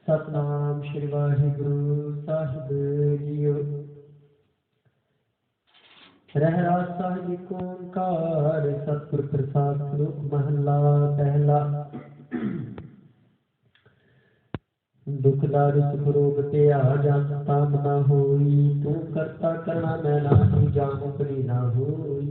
सतनाम श्री वाहिगुरु साहिब जीओ। रहरास साहिब एक ओंकार सतगुर प्रसाद श्लोक महला पहला। दुख दारु सुख रोग ते जस ताम ना होई, तू करता करना मैं नाही, जाहू करी ना होई।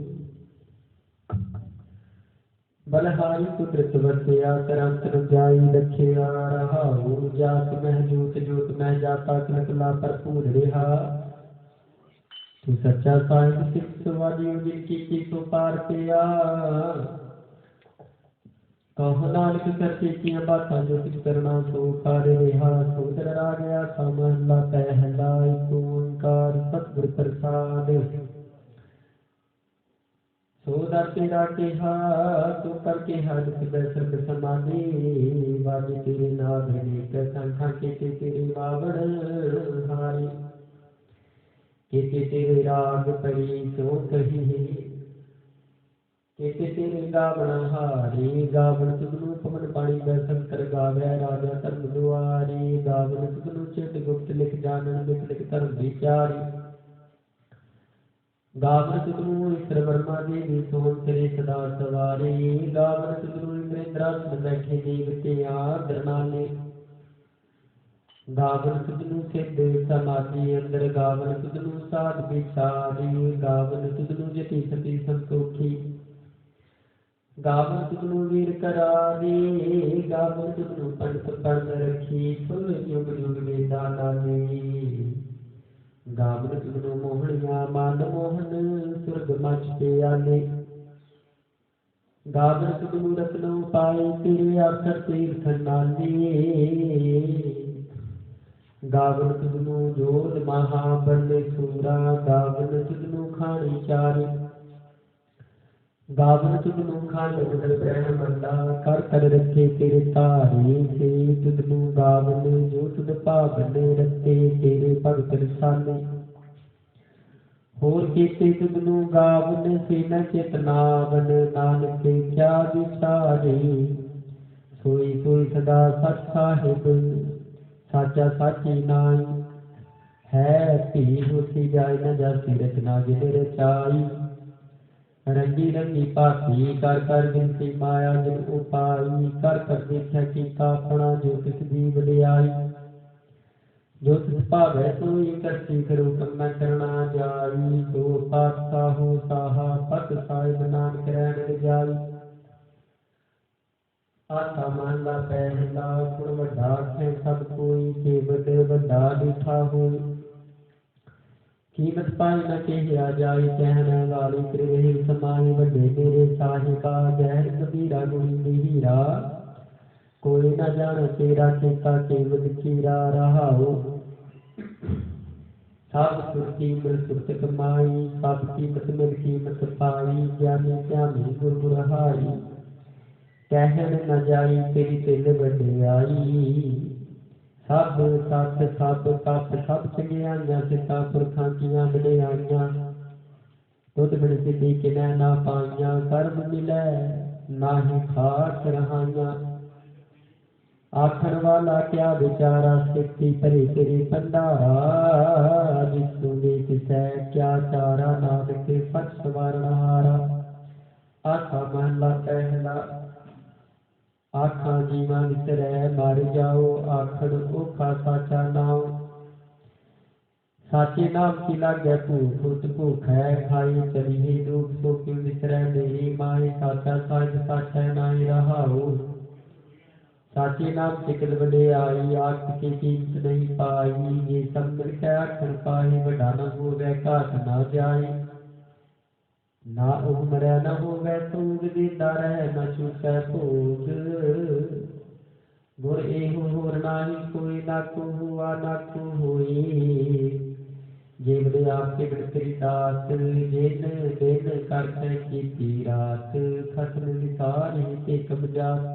बलहारी कुदरत वरतिया करंत न जाई, रखिया रहाऊ जात मह जोत जोत मह जाता कनकला भरपूर रिहा। तू सच्चा साहिब सिख सवारी जिनकी सो पार पिया। कहो नानक करते किया बातां जो कुछ करना सो कर रिहा। सोदर आ गया सा महला पहला, एक ओंकार सतगुर प्रसाद। सोदर तेरा केहा सो कर केहा, जिस बैसर समाधि वाजे तेरे नाग नेक संखा केते तेरे बावड़ हारी। केते तेरे राग परी सो कही, केते तेरे गावण हारी। गावण तुगनु पवन पानी दर्शन कर गावै, राजा धर्म दुआरी। गावण तुगनु चित गुप्त लिख जानन, लिख लिख धर्म विचारी। गावन तुगनु ईश्वर वर्मा देवी सोहन तेरे सदा सवारी। गावन तुगनु इंद्रासन बैठे देवते आदर नाले। गावन तुगनु सिद्ध समाधि अंदर, गावन तुगनु साध विचारी। गावन तुगनु जति सती संतोखी, गावन तुगनु वीर करारी। गावन तुगनु पंडित पढ़ रखी, सुन युग युग वेदा नाली। गावन तुगनु मोहनिया मान मोहन, सुरग मच प्याले। गावन तुगनु रत्न पाए, तेरे अक्षर तीर्थ नाली। गावन तुगनु जोध महाबल सूरा, गावन तुगनु खानी चारी। गावन तुगनु खान उदर ब्रह्मंडा, कर कर रखे तेरे तारी से। तुगनु गावन जो तुद पावन रते, तेरे भगत रसाले। होर केते तुगनु गावन से न चेतनावन, नानक क्या विचारे। सोई सोई सदा सच साहिब, साचा साची नाई। है पी होती जाय न जाती रचना जिन रचाई। रंगी रंगी पापी कर कर बिनती माया जिन उपाई। कर कर देखा कीता अपना, जो तिस दी वडियाई। जो तिस भावै सोई करती, करो कम न करना जाई। सो पात साहो साहा, पत साहिब नानक रैन रजाई। आसा महला पहला, गुण वड्डा है सब कोई, केवट वड्डा डिठा होई। कीमत पाई न केहिया जाई, कहने वाली त्रिवेही समाई। वड्डे मेरे साहिबा गहर कबीरा गुणी हीरा। कोई न जाने तेरा केता, केवट कीरा रहाओ। सब सुर कीमत सुरत कमाई, सब कीमत मिल कीमत पाई। ज्ञानी ज्ञानी गुर गुर हाई, कहन न जाई तेरी तिल वड्डियाई। सब सत सब तप सब चंगियाइयां, सिता पुरखां कीयां वडियाइयां। तुद बिन सिद्धि किनै ना पाइयां, कर्म मिलै नाहि खास रहाइयां। आखन वाला क्या विचारा, सिद्धि भरे तेरे भंडारा। जिसु ने तिसै क्या चारा, नानक सच सवारण हारा। आखा महला पहला, आखा जीवा विसरै मर जाओ, आखन ओखा साचा नाओ। साचे नाम की लागै भूख, उत भूख है खाई चलिए दुख। सो क्यों विसरै मेरी माई, साचा साहिब साचा नाई रहाओ। साचे नाम से कल वडियाई, आख के कीमत नहीं पाई। ये सब मिलकै आखन पाई, वड्डा न होवै घाट न जाई। ना उह मरै न होवै सूग, देंदा रह न चूकै भोग। गुर एहो होर नाही कोई, ना को हुआ ना को होई। जेवड़े आपके बिड़करी दास, जिन दिन करकै कीती रात। खत्म विसारी ते कबजात,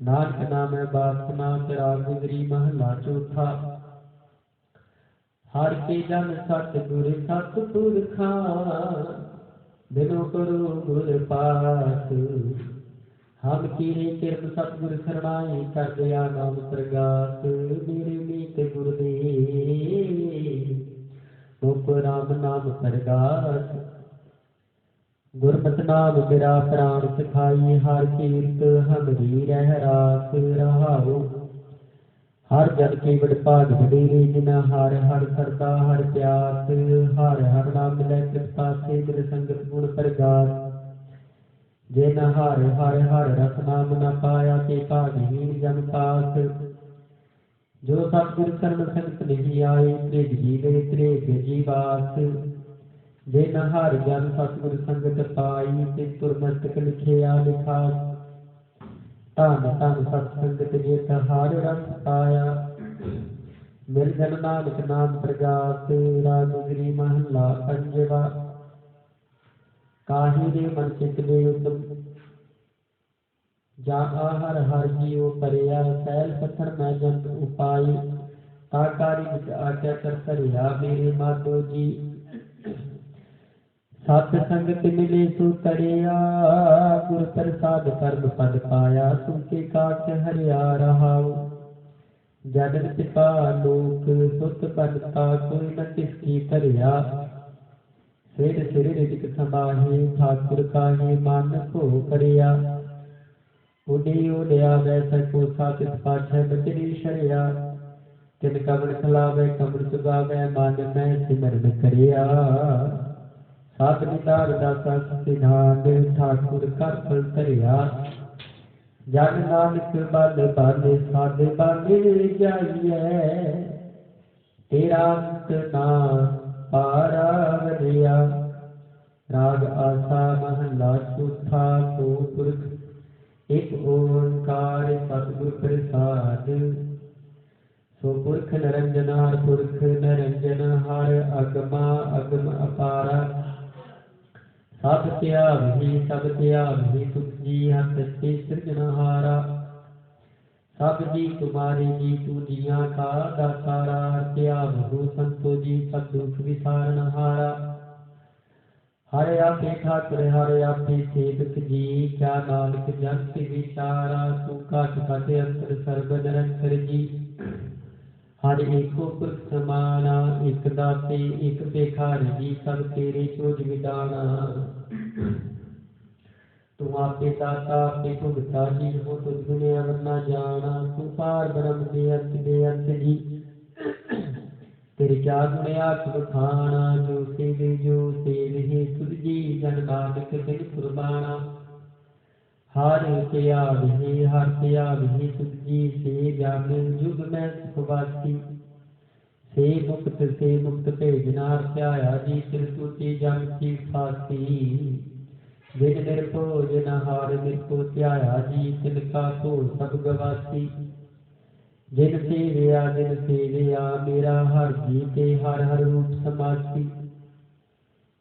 नानक नामै बात सुना, चराग गुजरी महला चौथा। हर के जन सतगुर सतपुरखा बिनु करो गुर पास। हम कीरे किरत सतगुर शरणाई कर दया नाम प्रगास। मेरे मीत गुरदेव मुख राम नाम प्रगास। गुरमत नाम मेरा प्राण सिखाई हर कीर्त हमरी रह रास रहाओ। हर जन के बड़ भाग वडेरे जिन हर हर सरदा हर प्यास। हर हर नाम मिलै कृपा से मिल संगत गुण प्रगास। जिन हर हर हर रस नाम न पाया ते भागहीन जन पास। जो सतगुर शरण संगत नहीं आए त्रिज जीवे त्रिज जीवास। जिन हर जन सतगुर संगत पाई ते तुर मस्तक लिखिया लिखास। धन धन सतसंगत जित हर रस पाया। मिल जन नानक नाम प्रगास। राजगिरी महला पंजवा। काहि रे मन चित ले उत्तम जा हर हर जीव परिया। सैल पत्थर मैं जंत उपाय ताकारी विच आज्ञा कर करिया। मेरे माधो जी सत संगत मिले सु तरिया। गुर प्रसाद परम पद पाया। सुनके काट हरिया रहाओ। जनन पिता लोक सुत बनता कोई न किसकी तरिया। सिर सिर रिजिक समाहे ठाकुर काहे मन भो करिया। उडी उड़िया वैसा को सातित पाछै बचरी शरिया। तिन कमन खिलावे कमन चुगावे मन मैं सिमरन करिया। साध निदान दाता सिधान ठाकुर कर फल तरिया। जन नानक बल बल साध बल जाइए। तेरा अंत ना पारा वरिया। राग आसा महला चौथा। सो पुरख एक ओंकार सतगुर प्रसाद। सो पुरख निरंजन हर पुरख निरंजन हर अगमा अगम अपारा। सब त्याग ही सुख जी हर सच्चे सृजनहारा। सब जी तुम्हारे जी तू जिया का दातारा। त्याग हो संतो जी सब दुख विसारणहारा। हरे आपे ठाकुर हरे आपे सेवक जी। क्या नानक जगत विचारा। तू घट घट अंतर सर्ब निरंतर जी। हर एको पुरख समाना एक दाते एक भिखारी जी। सब तेरे चोज विदाना। तू आपे दाता आपे भुगता जी हो तुझ बिन अवर न जाना। तू पार ब्रह्म बेअंत जी। तेरे क्या गुण आठ बखाना। जो सेवे हे तुझ जी जन नानक बिन कुर्बाना। हर त्याग हे तुझ जी से जन युग में सुखवासी। से मुक्त भेजनार त्याया जी तिन टूटी जन की फांसी। जिन निर्भोजन हार निर्भो त्याया जी तिनका तो सब गवासी। जिन सेविया मेरा हर जी ते हर हर रूप समासी।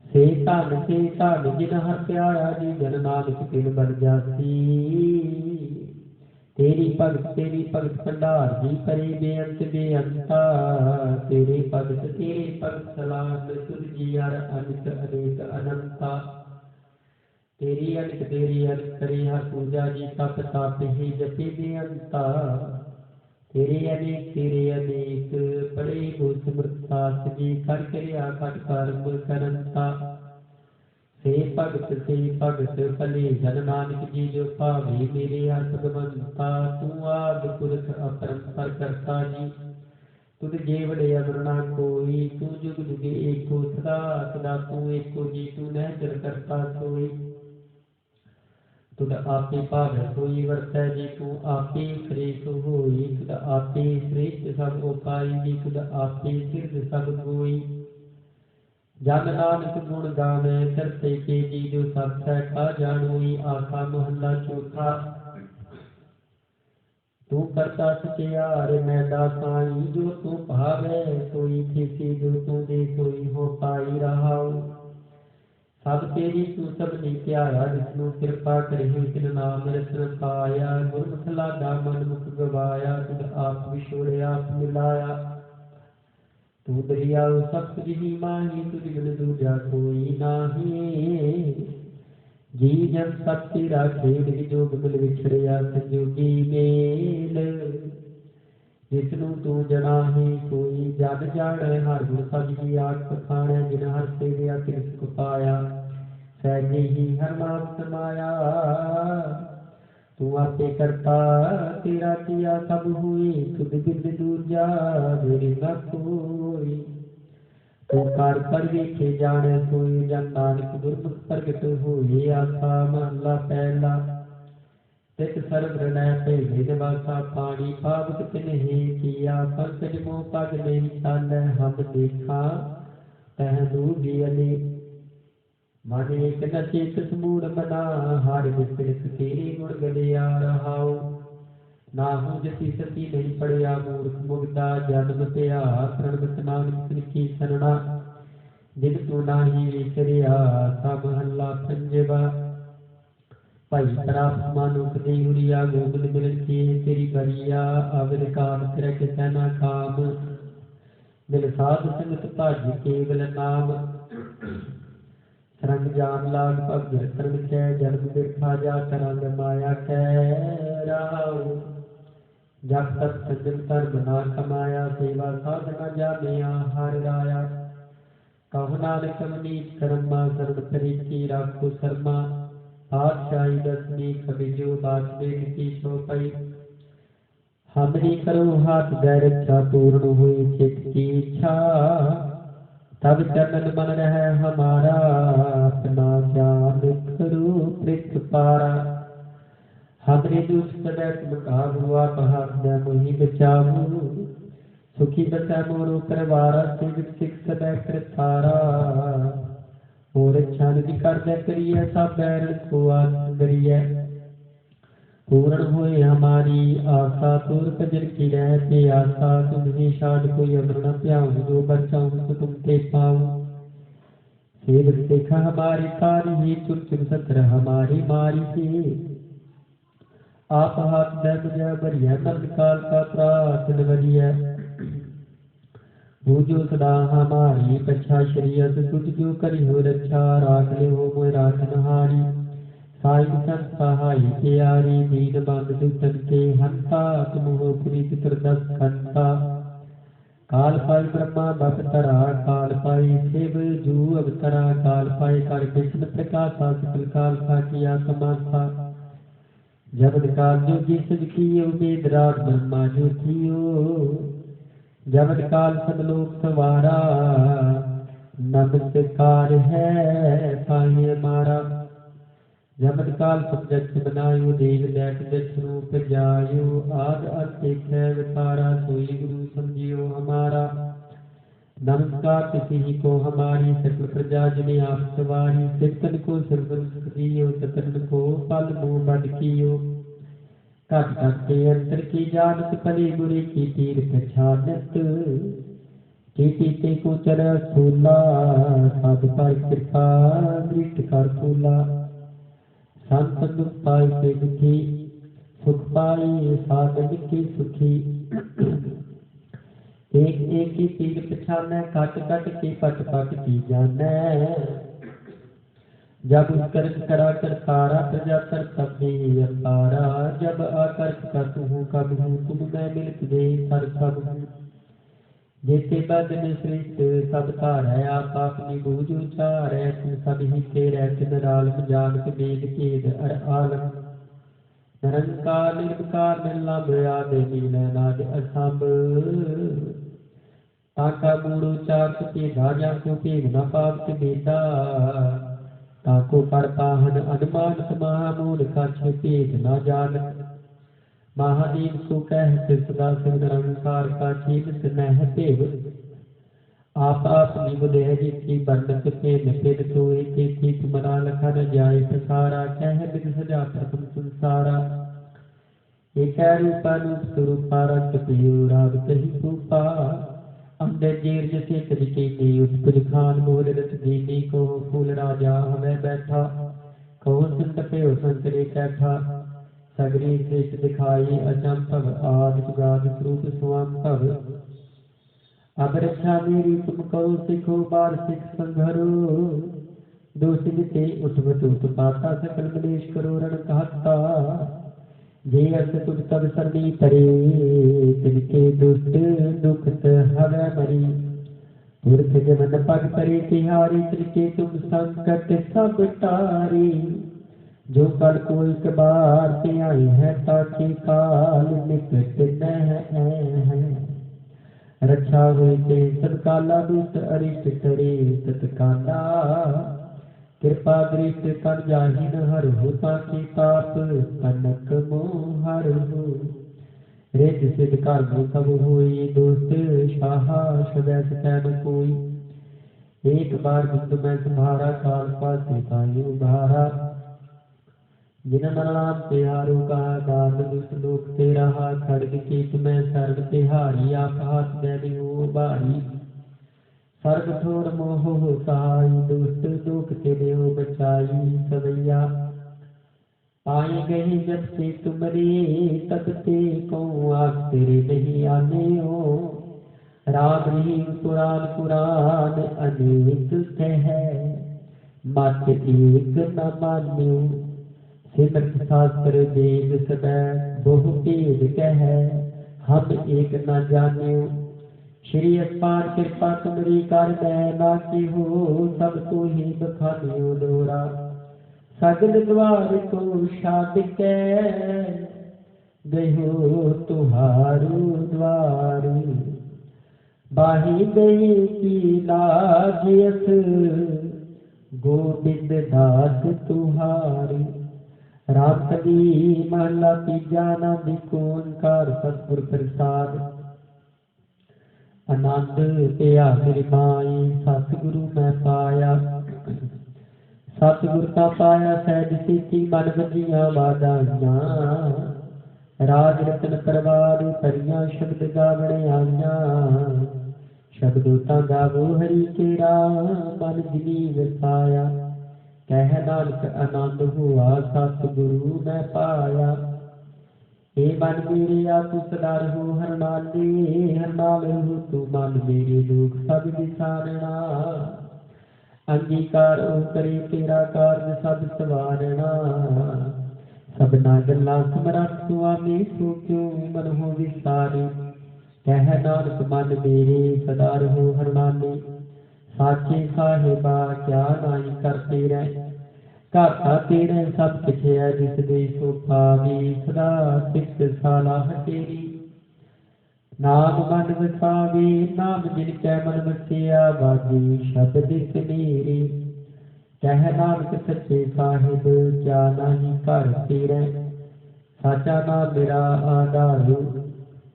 से धन जिन हर प्यारा जी जन नानक तिन बन जासी। तेरी भगत भंडार जी करे बेअंता। तेरे भगत सलाम तुझ जी हर अनित अनेक अनंता। तेरी अनित करे हर पूजा जी तप तप ही जपे बेअंता। तेरे अनेक बड़े गुरसिमरतास जी कर क्रिया खट कर्म करंता। से भगत भले जन नानक जी जो भावे मेरे हर भगवंता। तू आदि पुरख अपरंपर करता जी तुझ जेवड़े अमर ना कोई। तू जुग जुगे एको सदा सदा तू एको जी तू नहचर करता सोई। तुद आपे भावै सोई वरतै जी तू आपे श्रेष्ठ होई। तुद आपे श्रेष्ठ सब उपाई जी तुद आपे सिरद सब गोई। जन नानक गुण गावे करते के जी जो सब सहका जानोई। आखा महला चौथा। तू करता सचियार मैदा साई। जो तू भावै सोई थी जो तू दे सोई हो पाई रहाऊ। सब तेरी तू सबनी त्याया जिसनु कृपा करही तिन नाम रतन पाया। गुरमुख लागा मन मुख गवाया तुझ आप विछोड़े आप मिलाया। तू दरियाओ सब कुछ ही माही, तुझ बिन दूजा कोई नाही। जी जन सब तेरा खेल, विजोग मिल विछड़िया संजोगी मेल। जिसनू तू जनाही कोई जन जाने, हर गुण सब ही आठ पखाणे। जिन हर सेविया तिन सुख पाया, सहजे ही हर नाम समाया। तू आपे करता तेरा किया सब हुई, तुझ बिन दूजा मेरे न कोई। तू कार पर वेखे जाने सोई, जन नानक गुरमुख प्रगट होए आसा। महला पहला। तित सर्व हृदय पे भेद वासा, पानी पावक तिन्हि किया। पंकज मोह पग नहीं चालै, हम देखा तह दूबी अली। मन एक न चेत समूढ़ मना, हार विपरीत तेरे गुण गलिया रहाओ। नाहु जति सती नहीं पड़िया, मूर्ख मुग्धा जन्म पिया। प्रणमत नानक की शरणा, जिन तू नाही विसरिया। सा महला पंजवा। भाई प्राप्त मानुख दे उरिया, गोबिंद मिलन के तेरी बरिया। अविद काम तेरे के सहना काम, मिल साध संगत भज केवल नाम। सरंग जान लाग पग करन कै, जन्म बिरखा जा करंग माया कै राव। जब तक सज्जन धर्म ना कमाया, सेवा साधना जानिया हर राया। कहो नानक मनीष कर्मा, शरण प्रीति राखो शर्मा। पातशाही दसवीं कवि जो बात बेग की शोपई। हमरी करो हाथ दय रक्षा, पूर्ण हुई चित की इच्छा। तब चरणन मन रह हमारा, अपना ज्ञान करो पृथ पारा। हमरे दुख सदै तुम काबू, आप हाथ दे मोहि बचाऊ। सुखी बसै मोरो परिवारा, सेवक सिख सदै कृतारा। और इच्छा निधि कर दे करिए, सब बैरन को आस करिए। पूर्ण होए हमारी आशा, तोर भजन की रहते आशा। तुम्हें शाद कोई अमर न प्याऊं, जो बचाऊं तो तुम ते पाऊं। सेवक देखा हमारी तारी ही, चुन चुन सत्र हमारी मारी ही। आप हाथ दे मुझे बरिया, मरण काल का प्रातन बरिया। बूझो सदा हमारी कच्छा, शरीयत तुझ जो करी हो रक्षा। राख ले हो मोय राखन हारी, साई संत सहाय प्यारी। दीन बंद दुतन के हंता, तुम हो प्रीत त्रिदश खंता। काल पाई ब्रह्मा बपतरा, काल पाई शिव जू अवतरा। काल पाई कर विष्णु प्रकाशा, सकल काल का किया तमाशा। जब काल जोगी सिद्ध कियो, वेद राज ब्रह्मा जो थियो। जब काल सब लोक सवारा, नमस्कार है साई हमारा। जब काल सब जगत बनायो, देव दैत दक्ष रूप जायो। आद अंत एक है विकारा, सोई गुरु समझियो हमारा। नमस्कार किसी को हमारी, सकल प्रजा जिन्हें आप सवारी। सिरतन को सिरवन सुख दियो, सतन को पल मुँह बद कियो। घट घट के अंतर की जानत, भले बुरे की तीर्थ छानत। पीते को चर स्थूला, साधु पर कृपा दृष्ट कर फूला। संत दुख पाई के दुखी, सुख पाई साधन के सुखी। एक एक की पीर पछानै, कट कट के पट पट की जानै। जब उत्कर्ष करा कर तारा, प्रजा कर सबने अपारा। जब आकर्ष कर हूँ कब हूँ, तुम मैं मिलत दे सर सब हूँ। जेते बदन सृष्ट सब तारै, आप अपनी बूझ उचारै। तुम सब ही तेरै तिन रालम, जानत वेद भेद अर आलम। निरंकार निर्विकार निर्लभ, आदि नील नाद असंभ। ताका मूढ़ उचारत भेदा, जाको भेद न पावत बेदा। ताको पर पाहन अनुमानत, महामूल कछ भेद न जानत। महादेव को कहत सदा शिव, निरंकार का चीनत नह देव। आप अपनी बुदेह जिसकी बरनत पेन फिर सोए, तेती तुमरा लखा न जाए पसारा। कह बिद सजा प्रथम संसारा, एक रूपा रूप स्वरूपा। रक्त पियो राग कही भूपा, अंदर जेर जैसे तरीके की। उत्पुज खान मोर रच दीनी को, फूल राजा हमें बैठा। कहो संत पे संतरे कैठा, सगरी सृष्टि दिखाई अचंभव। आदि जुगादि स्वरूप स्वयंभव, अब रक्षा मेरी तुम करो सिखो बार सिख संघरो। दोष मिटे उठवत उत्पाता सकल मलेश करो रण कहता। जे अस तुझ तब सरनी तरे तिनके दुष्ट दुखत हवै मरी। पुरख जमन पग परे तिहारी तिनके तुम संकट सब टारी। जो कल को एक बार ते आए हैं ताके काल निकट न है। रक्षा हुई ते सब काला दुष्ट अरिष्ट करे तत्काला। कृपा दृष्ट कर जाहि न हर हो ताकि ताप तनक मोह हर हो। रित सिद्ध कर्म सब होई दोस्त शाहा स्वैस कैन कोई। एक बार बिंदु में तुम्हारा काल पासे ताई उधारा। जिन नाम तिहारो कहा दान दुष्ट लोक तेरा खड़ग कीट में शरण तिहारी आप हाथ में हो बारी। सर्व छोड़ मोह हो सहाय दुष्ट दुख तेरे हो बचाई सवैया। आए गए जब से तुमरे तब ते को आग तेरे नहीं आने हो। राम रहीम पुराण पुराण अनेक कह मत एक न मान्यो। सिमरत शास्त्र वेद सदै बहु भेद कह हम एक न जान्यो। श्री अपार कृपा तुमरी कर दै की हो सब तो ही बखानियो दोरा। सगल द्वार को छाड़ के गयो तुहारू द्वार। बाही गई की लाजियत गोविंद दास तुहारी। राम कली महला तीजा आनंद को ओंकार सतगुर प्रसाद। आनंद पिया मेरी माई सतगुरु मैं पाया। सतगुर का पाया सहज सीती मन वजिया वादाइयां। राज रतन परवार परियां शब्द गावण आइयां। शब्दों गावो हरि केरा मन जिनी वसाया। कह नानक आनंद हुआ सतगुरु मैं पाया। हे मन मेरे आप सदा रहो हर नाले हर नाल रहो तू मन मेरे दुख सब विसारना। अंगीकार ओ करे तेरा कार्य सब सवारना। सबना गल्ला समरथ सुआमी सो क्यों मन हो विसारे। कह नानक मन मेरे सदा रहो हर नाले। साचे साहिबा क्या नाई करते रह। घाटा तेरे सब किछ है जिस दे सो पावी। सदा सिख सालाह तेरी नाम मन वसावे। नाम जिन कै मन वसिया बाजी शब्द मेरी। कह नानक सच्चे साहिब क्या नाही कर तेरे। साचा नाम मेरा आधार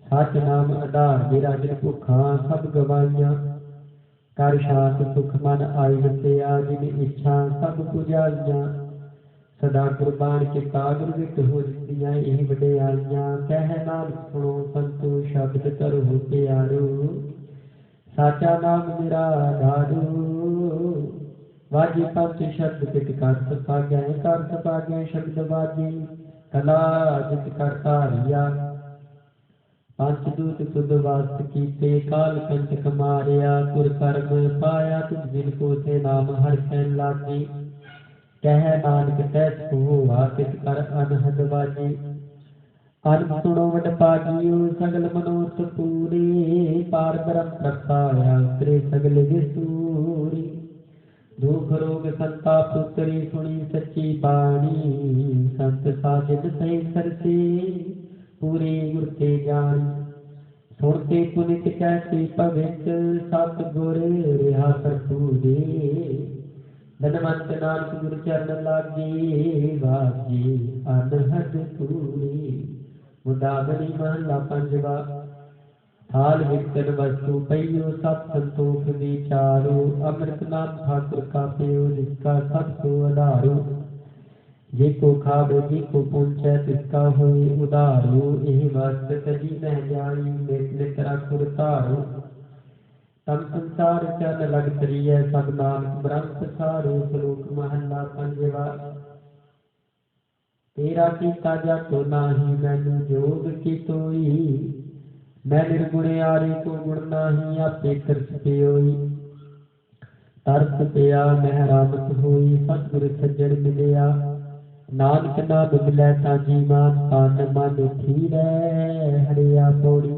सच नाम आधार मेरा। जिन भुखा सब गवाइया कर शांत सुख मन आई वसिया। जिन इच्छा सब पुजाइया सदा कुर्बान किता गुरु विट हो दित्तियां यह वडियाइयां। कह नानक सुनो संतो शब्द करो प्यारो। साचा नाम मेरा आधारो। वाजी पंच शब्द कित कर सपागै शब्द वाजी। कला जित कर तारिया पंच दूत सुध वास्त कीते। काल कंटक मारिया तुर कर्म पाया। तुम जिन को थे नाम हर सैन लागी। कह नानक तैस को वाकित कर अनहद बाजी। अन सुनो वड पागियो सगल मनोरथ पूरे। पार ब्रह्म प्रगटाया उतरे सगल विसूरी। दुख रोग संताप उतरी सुनी सच्ची बाणी। संत साजिद सही सरसे पूरे गुर ते जानी। सुनते पुनित कैसे पवित सतगुर रिहा सरपूरे। धनवंत नानक गुरु चरण लागे बाजे अनहद पूरे। मुदावनी महला पंजवा। थाल विकन वस्तु पइयो सब संतोष विचारो। अमृत नाम ठाकुर का पियो जिसका सब सो आधारो। जिको खावे जिको पूछे तिसका होई उधारो। यही वस्त तजी मह जाई नित नित रखुर तारो। तम संसार चन लग तरिय सब नानक ब्रह्म पसारो। श्लोक महला पंजवा। तेरा कीता जातो नाही मैनू जोग की तोई। मैं निर्गुणियारे को गुण नाही, आपे तरस पियोई। तरस पिया महरामत होई, सतगुर सज्जन मिलिया। नानक नाम मिलै ताजी मान, तन मन थीरै हरिया पौड़ी।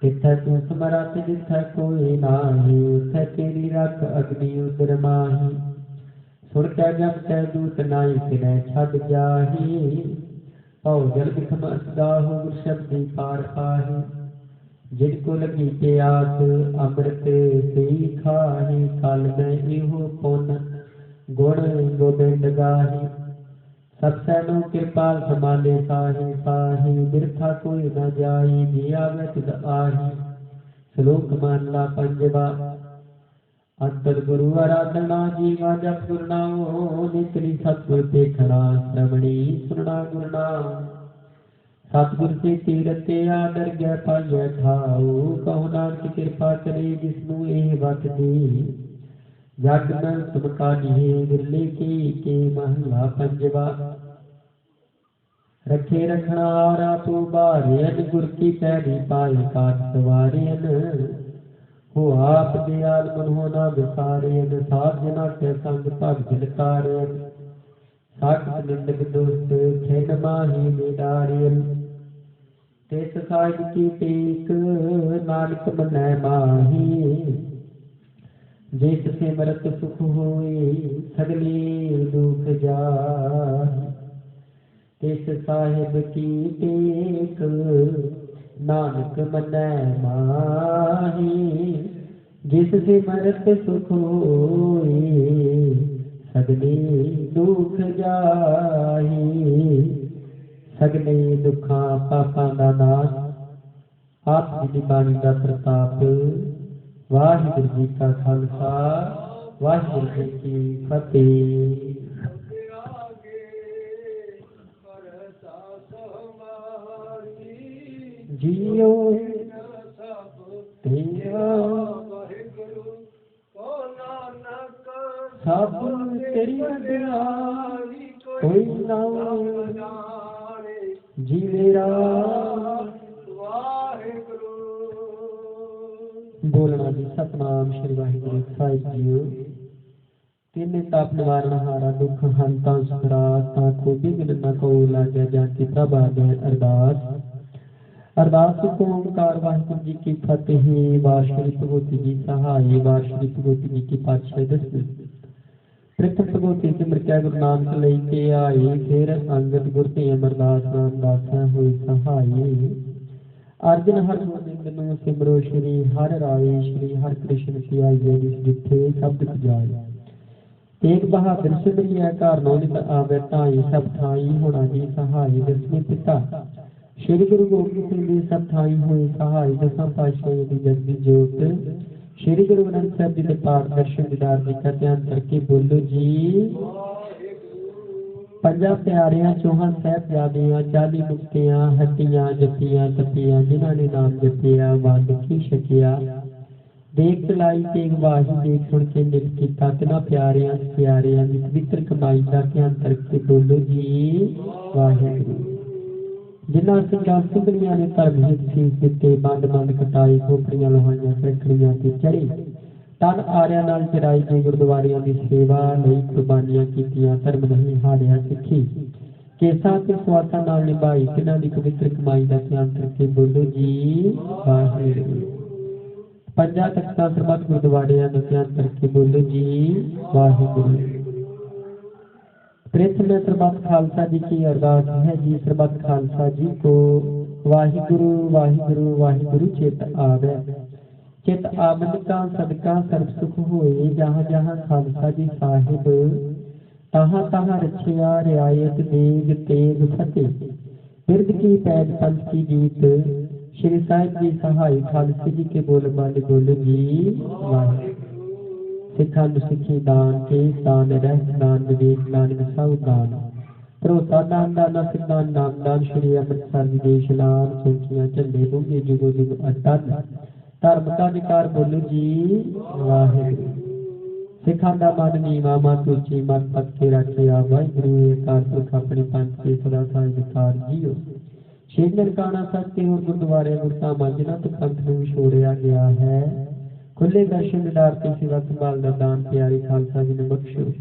तिथै तू समरथ जिथै कोई नाही, उथै तेरी रख अग्नि उदर माही। सुन कै जप कै दूत नाई, तिनै छड जाही। भव जल बिखम असदाहु, गुर शब्दी पार पाही। जिनको लगी प्यास अमृत से खाही, कल मैं इहो पुन गुण गोबिंद गाही। सब सैनो कृपाल समाले साही साही, बिरथा कोई न जाई, जी आवे तिद आही। श्लोक मानला पंजवा। अंतर गुरु आराधना, जीवा जप गुरु नामो। नितरी सतगुर देखना, श्रवणी सुनना गुरु नाम। सतगुर से तीरथ आदर गै पाइय ठाऊ, कहो नानक कृपा करे जिसनु एह बत दे। जग न तुम काजिए, विरले के महला पंजवा। रखे रखना हारा तू बारियन, गुर की पैरी पाए काट सवारियन। हो आप दयाल मन हो ना विसारियन, साध जना के संग भग दिलकारियन। साखत निंदक दोस्त खिन माही निडारियन। तिस साहिब की टेक नानक मनै माही, जिस सिमरत सुख होए सगले दुख जाहि। तिस साहिब की टेक नानक मनै माही, जिस सिमरत सुख होए सगले दुख जाहि। सगले दुखां पापां दा नाश, आप जी दी बाणी दा प्रताप। वाहिगुरू जी का खालसा, वाहिगुरू जी की फतेह। जियो तेरा सब तेरी बड़ाई, कोई ना जी मेरा वाहिगुरू। बोलना जी सतनाम श्री वाहिगुरू साहिब जी। तिन ताप निवारण हारा, दुख हंता सुखरा। ताको बिघ्न न को लागे, जाति प्रभ आगे अरदास। अरदास को ओंकार वाहिगुरू जी की फतेह। वार श्री भगवती जी सहाय, वार श्री भगवती जी की पातशाही दसवीं। प्रथम भगवती सिमर कै गुरु नानक लई के आए, फिर अंगद गुर ते अमरदास रामदास होए सहाय। अर्जन हर गोबिंद नु सिमरो, श्री हर राय श्री हर कृष्ण सियाइए। जिस जिथे शब्द जाए, तेग बहादुर सिमरिया घर नौनित आवे ढाई। सब ठाई होना जी सहाय, दसवें पिता श्री गुरु गोबिंद सिंह जी सब ठाई हुए सहाय। दसां पातशाही दी जगदी जोत, श्री गुरु ग्रंथ साहिब जी के पाठ दर्शन दीदार जी का ध्यान करके बोलो जी। पंजा प्यारियां चौहान साहिबजादियां, 40 मुक्तियां हटियां जपियां तपियां। जिन्हां ने नाम जपिया वंड की छकिया। देख चलाई तेग वाही, देख सुन के नित कीता। तिन्हां प्यारियां प्यारियां दी पवित्र कमाई का ध्यान करके बोलो जी वाहिगुरू। जिन्हां सिंघां सिंघड़ियां ने धर्म हित सीस दिते, बंद बंद कटाई खोपड़ियां लोहाइयां सैकड़ियां ते चढ़े। तन आरिया नाल चराई जे गुरुद्वारियां दी सेवा लई कुर्बानियां कीतियां। धर्म नहीं हारिया सिੱਖੀ, केसा ते स्वासा नाल निभाई। तिन्हां दी पवित्र कमाई का ध्यान करके बोलो जी वाहिगुरू। पंजा तख्तां सरबत गुरुद्वारियां दा ध्यान करके बोलो जी वाहिगुरू। प्रथम सरबत खालसा जी की अरदास है जी। सरबत खालसा जी को वाहिगुरू वाहिगुरू वाहिगुरू चित आवे। चित आमन का सदका सर्ब सुख होए। जहाँ जहाँ खालसा जी साहिब, तहाँ तहाँ रछिया रियायत देग तेग फतेह। बिरद की पैद पंथ की जीत, श्री साहिब जी सहाय। खालसे जी के बोल बाले बोलो जी वाहिगुरू। सिखा सिखी दान के दान, रहत दान विवेक दान, विसाऊ दान, भरोसा दान, दाना सिद्धान नाम दान। श्री अमृतसर विदेश नाम, चौकियां झंडे डूंगे जुगो जुग अटन। धर्म का अधिकार बोलो जी वाहिगुरू। सिखा दा मन नीवा मत उची, मत पत के रखिया। वाहिगुरू अकाल पुरख अपने पंथ के सदा साई विकार जियो। ਛੇ ਨਨਕਾਣਾ ਸਾਹਿਬ ਤੇ ਹੋਰ ਗੁਰਦੁਆਰੇ ਗੁਰਧਾਮਾਂ ਜਿਨ੍ਹਾਂ ਤੋਂ ਪੰਥ ਨੂੰ ਵਿਛੋੜਿਆ ਗਿਆ ਹੈ, ਖੁੱਲੇ ਦਰਸ਼ਨ ਦਿਦਾਰ ਤੇ ਸੇਵਾ ਸੰਭਾਲ ਦਾ ਦਾਨ ਪਿਆਰੀ ਖਾਲਸਾ ਜੀ ਨੂੰ ਬਖਸ਼ੋ।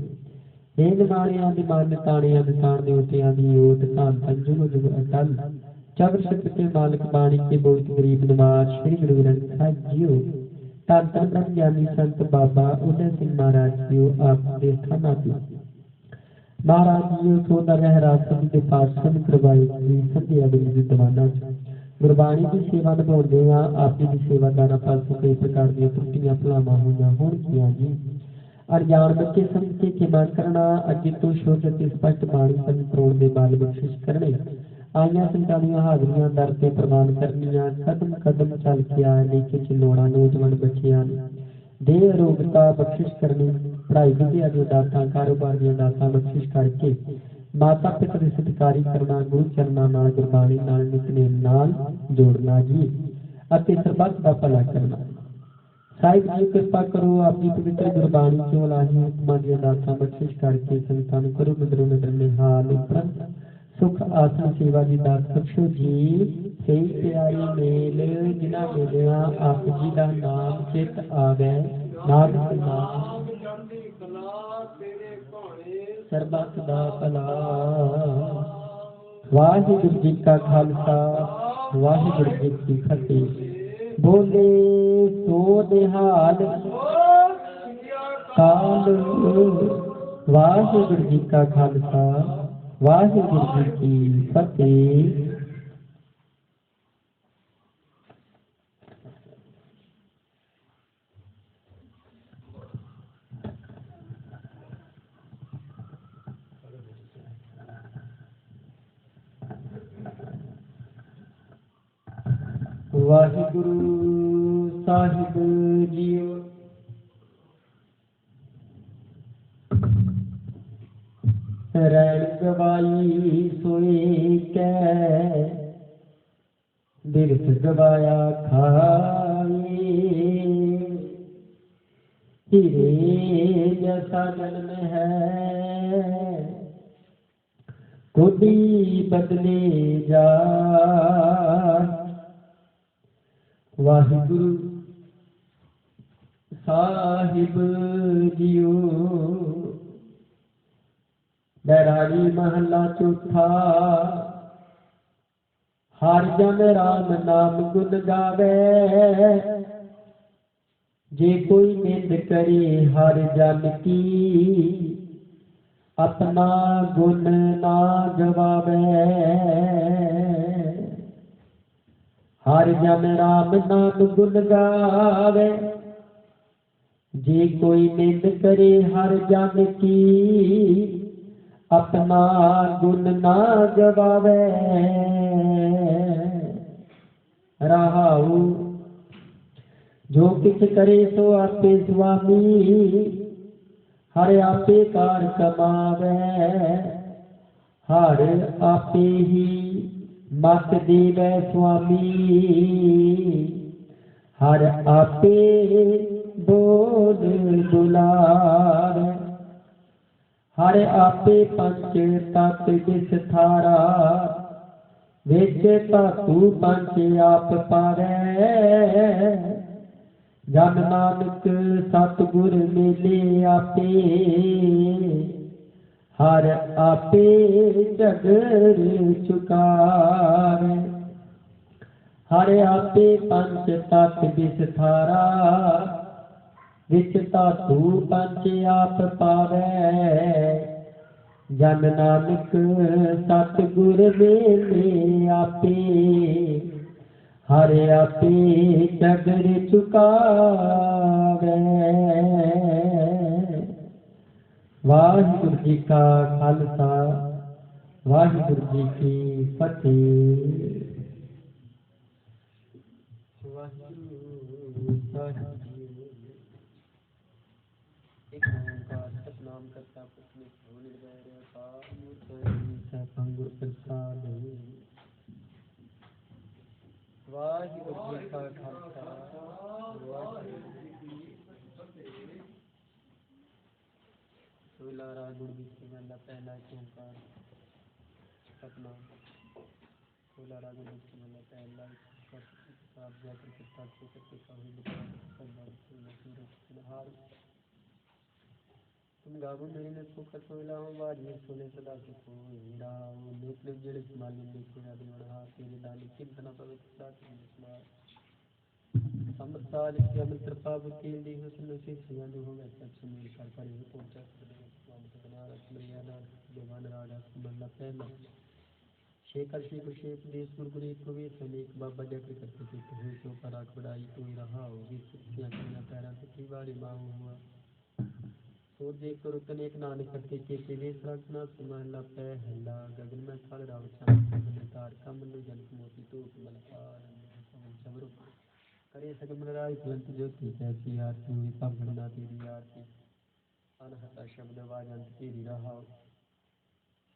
ਇਹ ਨਿਮਾਣਿਆਂ ਦੀ ਮਾਨ ਤਾਣਿਆਂ ਦੇ ਤਾਣ ਦੇਵਤਿਆਂ ਦੀ ਓਟ ਧੰਨ ਧੰਨ ਜੁਗ ਜੁਗ ਅਟਲ ਚਬਰ ਸਿੱਖ ਕੇ ਮਾਲਕ ਬਾਣੀ ਕੇ ਬਹੁਤ ਗਰੀਬ ਨਿਵਾਜ ਸ੍ਰੀ ਗੁਰੂ ਗ੍ਰੰਥ ਸਾਹਿਬ ਜੀਓ। ਧੰਨ ਧੰਨ ਬ੍ਰਹਮ ਗਿਆਨੀ ਸੰਤ ਬਾਬਾ ਉਦੈ ਸਿੰਘ ਮਹਾਰਾਜ ਜੀਓ। ਆਪ ਦੇ ਸਥਾਨਾਂ ਤੇ ਮਹਾਰਾਜ ਜੀ ਸੋਦਾ ਰਹਿ ਰਾਸਤ ਦੇ ਪਾਸਨ ਕਰਵਾਈ ਜੀ ਸੰਧਿਆ ਦੇ ਵਿਦਵਾਨਾਂ ਚ ਗੁਰਬਾਣੀ ਦੀ ਸੇਵਾ ਨਿਭਾਉਂਦੇ ਆ। ਆਪ ਜੀ ਦੀ ਸੇਵਾਦਾਰਾਂ ਪਾਸੋਂ ਕਈ ਪ੍ਰਕਾਰ ਦੀਆਂ ਤਰੁੱਟੀਆਂ ਭੁਲਾਵਾਂ ਹੋਈਆਂ ਹੋਣਗੀਆਂ ਜੀ। ਅਣਜਾਣ ਬੱਚੇ ਸਮਝ ਕੇ ਖਿਮਾ ਕਰਨਾ, ਅੱਗੇ ਤੋਂ ਸ਼ੁੱਧ ਅਤੇ ਸਪਸ਼ਟ ਬਾਣੀ ਸਮਝ ਕਰਾਉਣ ਦੇ ਬਲ ਬਖਸ਼ਿਸ਼ ਕਰਨੇ। ਆਈਆਂ ਸੰਗਤਾਂ ਦੀਆਂ ਹਾਜ਼ਰੀਆਂ ਦਰ ਤੇ ਪ੍ਰਵਾਨ ਕਰਨੀਆਂ। ਕਦਮ ਕਦਮ ਚੱਲ ਕੇ ਆਏ ਲੇਖੇ ਚਲੋਣਾ ਨੌਜਵਾਨ ਬੱਚਿਆਂ ਨੂੰ ਦੇਹ ਅਰੋਗਤਾ ਬਖਸ਼ਿਸ਼ ਕਰਨੀ। ਪੜ੍ਹਾਈ ਵਿਦਿਆ ਦੀਆਂ ਦਾਤਾਂ, ਕਾਰੋਬਾਰ ਦੀਆਂ ਦਾਤਾਂ ਬਖਸ਼ਿਸ਼ ਕਰਕੇ ਮਾਤਾ ਪਿਤਾ ਦੇ ਸਤਿਕਾਰੀ ਕਰਨਾ। ਗੁਰੂ ਚਰਨਾਂ ਨਾਲ, ਗੁਰਬਾਣੀ ਨਾਲ, ਨਿਤਨੇਮ ਨਾਲ ਜੋੜਨਾ ਜੀ ਅਤੇ ਸਰਬੱਤ ਦਾ ਭਲਾ ਕਰਨਾ। ਸਾਹਿਬ ਜੀ ਕਿਰਪਾ ਕਰੋ, ਆਪਣੀ ਪਵਿੱਤਰ ਗੁਰਬਾਣੀ ਚੋਂ ਲਾਹੀ ਹੁਕਮਾਂ ਦੀਆਂ ਦਾਤਾਂ ਬਖਸ਼ਿਸ਼ ਕਰਕੇ ਸੰਗਤਾਂ ਨੂੰ ਕਰੋ ਨਦਰੋਂ ਨਦਰ ਨਿਹਾਲ ਉਪਰੰਤ ਸੁਖ ਆਸਨ ਸੇਵਾ ਦੀ ਦਾਤ ਬਖਸ਼ੋ ਜੀ। ਸਹੀ ਪਿਆਰੀ ਮੇਲ ਜਿਨ੍ਹਾਂ ਮੇਲਿਆਂ ਆਪ ਜੀ ਦਾ ਨਾਮ ਚਿਤ ਆਵੇ, ਨਾਨਕ ਨਾਮ ਸਰਬੱਤ ਦਾ ਭਲਾ। ਵਾਹਿਗੁਰੂ ਜੀ ਕਾ ਖਾਲਸਾ, ਵਾਹਿਗੁਰੂ ਜੀ ਕੀ ਫਤਿਹ। ਬੋਲੇ ਸੋ ਨਿਹਾਲ ਕਾਲ। ਵਾਹਿਗੁਰੂ ਜੀ ਕਾ ਖਾਲਸਾ, ਵਾਹਿਗੁਰੂ ਜੀ ਕੀ ਫਤਿਹ। ਵਾਹਿਗੁਰੂ ਸਾਹਿਬ ਜੀਓ। ਰੈਣ ਗਵਾਈ ਸੋਈ ਕੈ ਬਿਰਥ ਗਵਾਇਆ ਖਾਈ। ਹੀਰੇ ਜੈਸਾ ਜਨਮ ਹੈ ਕੋਡੀ ਬਦਲੇ ਜਾ। ਵਾਹਿਗੁਰੂ ਸਾਹਿਬ ਜੀਓ। ਬੈਰਾਗੀ ਮਹੱਲਾ ਚੌਥਾ। ਹਰਿ ਜਨ ਰਾਮ ਨਾਮ ਗੁਣ ਗਾਵੇ, ਜੇ ਕੋਈ ਨਿੰਦ ਕਰੇ ਹਰਿ ਜਨ ਕੀ, ਆਪਣਾ ਗੁਣ ਨਾ ਗਵਾਵੇ। ਹਰਿ ਜਨ ਰਾਮ ਨਾਮ ਗੁਣ ਗਾਵੇ, ਜੇ ਕੋਈ ਨਿੰਦ ਕਰੇ ਹਰਿ ਜਨ ਕੀ, ਆਪਣਾ ਗੁਣ ਨਾ ਗਵਾਵੇ। ਰਹਾਉ ਜੋ ਕਿਛ ਕਰੇ ਸੋ ਆਪੇ ਸੁਆਮੀ, ਹਰਿ ਆਪੇ ਕਾਰ ਕਮਾਵੇ। ਹਰਿ ਆਪੇ ਹੀ ਮਤ ਦੇਵੈ ਸੁਆਮੀ, ਹਰਿ ਆਪੇ ਬੋਲ ਬੁਲਾਵੇ। ਹਰਿ ਆਪੇ ਪੰਚ ਤਤ ਵਿਸਥਾਰਾ, ਵਿੱਚ ਧਾਤੂ ਪੰਚ ਆਪ ਪਾਵੈ। ਜਨ ਨਾਨਕ ਸਤਿਗੁਰ ਮਿਲੇ ਆਪੇ, ਹਰਿ ਆਪੇ ਝਗਰ ਚੁਕਾਵੇ। ਹਰਿ ਆਪੇ ਪੰਚ ਤਤ ਵਿਸਥਾਰਾ, ਵਿੱਚ ਧਾਤੂ ਪੰਚ ਆਪ ਪਾਵੈ। ਜਨ ਨਾਨਕ ਸਤਿਗੁਰ ਮਿਲੇ ਆਪੇ, ਹਰਿ ਆਪੇ ਝਗਰ ਚੁਕਾਵੇ। ਵਾਹਿਗੁਰੂ ਜੀ ਕਾ ਖਾਲਸਾ, ਵਾਹਿਗੁਰੂ ਜੀ ਕੀ ਫਤਿਹ। ਵਾਹਿਗੁਰੂ ਸਾਹਿਬ ਇੱਕ ਓਂਕਾਰ ਸਤਿਨਾਮ ਕਰਤਾ ਪੁਰਖ ਨਿਰਭਉ ਨਿਰਵੈਰ ਅਕਾਲ ਮੂਰਤ ਅਜੂਨੀ ਗੁਰ ਪ੍ਰਸਾਦ। ਵਾਹਿਗੁਰੂ ਜੀ ਕਾ ਖਾਲਸਾ, ਵਾਹਿਗੁਰੂ ਜੀ ਕੀ ਫਤਿਹ। ਸੋਲਾ ਰਾਗ ਗੁਰੂ ਦੀ ਸਿਮਰਨ ਦਾ ਪਹਿਲਾ ਓਂਕਾਰ ਸਤਿਨਾਮ। बोला राग में बोला पहला साफ जाकर कितना अच्छे करके काफी हार तुम गावो मेरी ने फुकत होइला हूँ बाज में सोने सदा सुखो हीरा लोक लोक जेड़े संभाली देखे ना देवण हार तेरे दानी चिंतना पवित्र दात समसाल के अमित्र पाप कील दी हुस्न से सिया जो हो गया सब सुमेर कर करे पहुंचा कर बना रख लिया ना देवान राजा सुमन पहला शेखर शेख शेख देश गुरगुरी कुबीर सनेक बाबा जकर करते थे तो हुई तो पराक बढ़ाई कोई रहा होगी सुखियाँ करियाँ पैरा से बारी माऊ हुआ सूर देख कर उतने एक नानक करते के देश रखना सुमहला पहला गगन में खड़ राव चांद तार कम जनक मोती तो मलकार जबरो करे सकल राय तुरंत ज्योति कैसी आरती हुई सब गणना तेरी आरती अनहता शब्द आवाज अंत तेरी रहा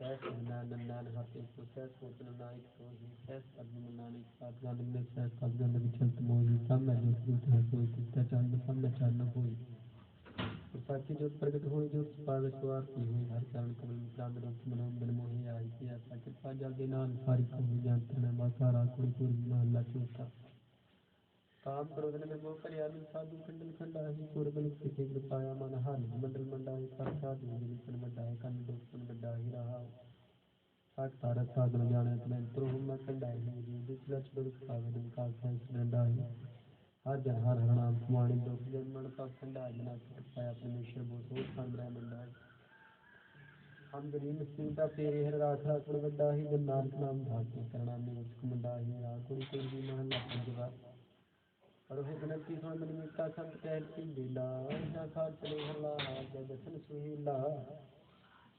सहस नंदन हाथे को सहस पोतन नायक सोही सहस पद्म नानक साथ गान में सहस पद्म विचलत मोही सब में जो सूत है सोई तिस्ता चंद सब में चरण होई साची जो प्रकट होई जो पावे स्वार्थी हुई हर चरण कमल प्राण रूप मनोमन मोहि आई किया कृपा जल देना सारी को जंत्र में मासारा कुड़ी पूरी महला चौथा काम क्रोध में मोह कल्याण साधु खंडन खंडाहि पूर्वल स्थिति कृपाया मन हानि मंडल मंडाहि साक्षात विवेचन मंडाहि कन दोषन मंडाहि रहा साठ तारक साधन जाने तमें तुम मैं खंडाहि दूसरा चुड़ पावे दिन काल सैंस मंडाहि हर जन हर नाम कुमारी दोष जन्मन पाप खंडाहि बिना कृपाया परमेश्वर बोध हो स्थान ब्रह्मंडाहि हम गरीब सीता तेरे हर राख राखण वड्डाहि जन नानक नाम धाते करना में उसक मंडाहि आ कुड़ी कुड़ी महला पंजवा और हो बनती सुन मन मीता संत कहती लीला जा खाल चले हल्ला जय दसन सुहीला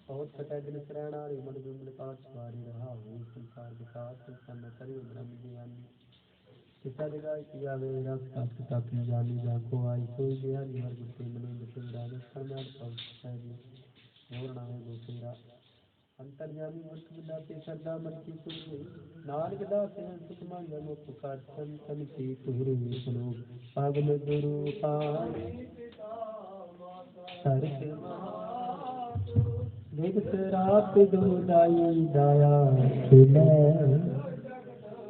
बहुत कटै दिन शरण आरे मन विमल पाठ सवारी रहा हुई संसार विकास संग करियो ब्रह्म ज्ञानी किसा जगह किया वे रस काट तापी जानी जाको आई सोई बिहारी हर गुस्से मने बसेरा निष्ठा में पहुंच सैदी मोर नामे गोसेरा अंतर्यामी मुल्क बिलाते सरदा मन की सुनी नानक दास सुख मांगे मुख पुकार संतन की तुहरे सुनो पावन गुरु पानी सरस देख सराप दो दाई दाया खिले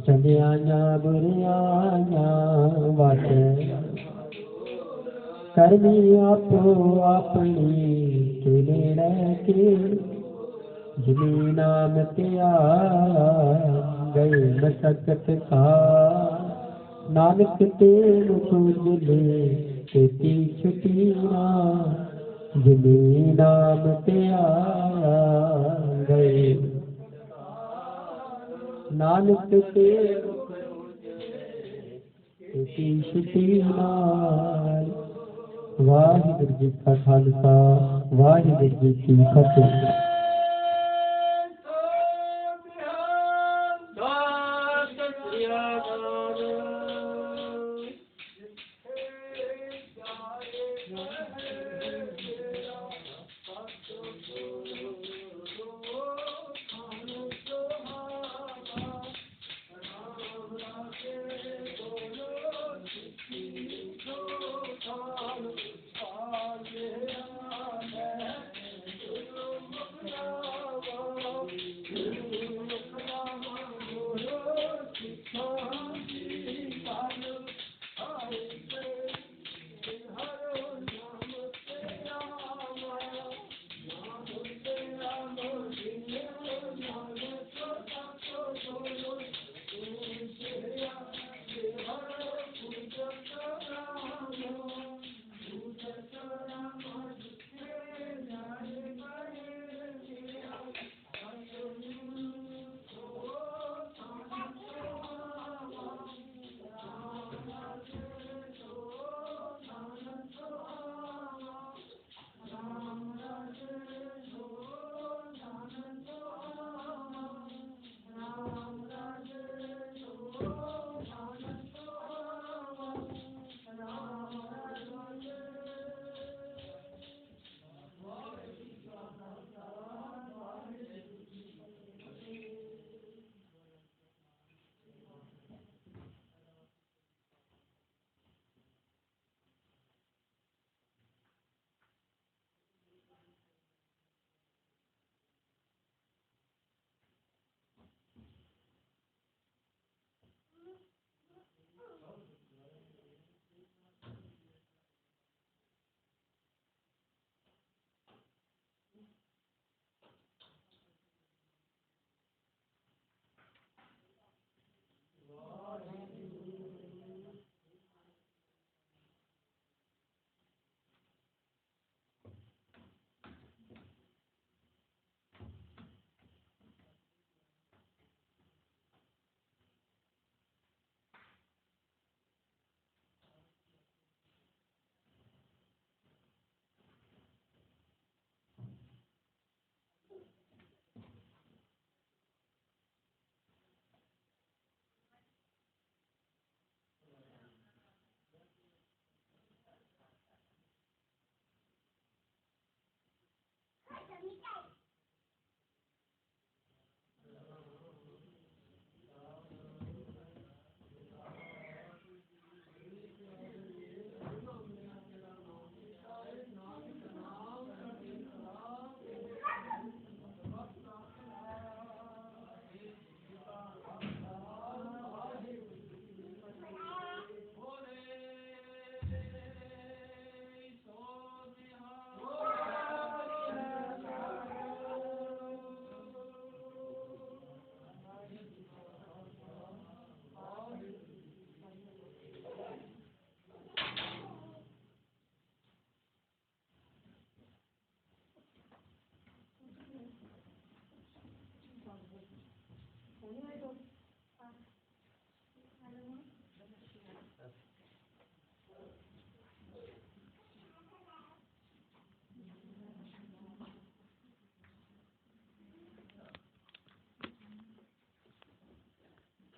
चंदियां बुरियां वाटे करनी आपो अपनी किले के जिनी नाम त्या गए मसकत का नानक तेन पूजले तेती छुटीना जिनी नाम त्या गए नानक तेन तेती छुटीना वाहिगुरु जी का खालसा वाहिगुरु जी की फतेह।